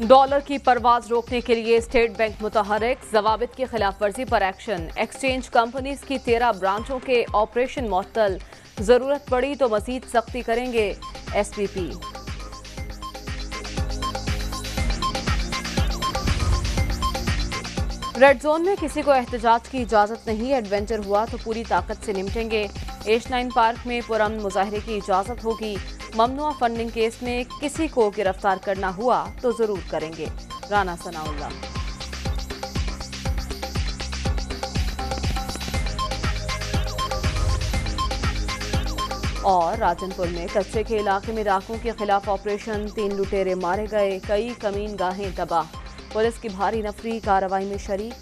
Dollar की परवाज रोकने के लिए स्टेट बैंक मुतहर्रिक, ज़वाबित की खिलाफ वर्जी पर एक्शन। एक्सचेंज कंपनीज की 13 ब्रांचों के ऑपरेशन मुअत्तल, जरूरत पड़ी तो मजीद सख्ती करेंगे SPP। रेड जोन में किसी को एहतजाज की इजाजत नहीं, एडवेंचर हुआ तो पूरी ताकत से निपटेंगे। एश9 पार्क में पुरअमन मुजाहरे की इजाजत होगी। ममनुआ फंडिंग केस में किसी को गिरफ्तार करना हुआ तो जरूर करेंगे। राना सनाउल्लाह। और राजनपुर में कच्चे के इलाके में डाकुओं के खिलाफ ऑपरेशन, 3 लुटेरे मारे गए, कई कमीन गाहें तबाह। पुलिस की भारी नफरी कार्रवाई में शरीक।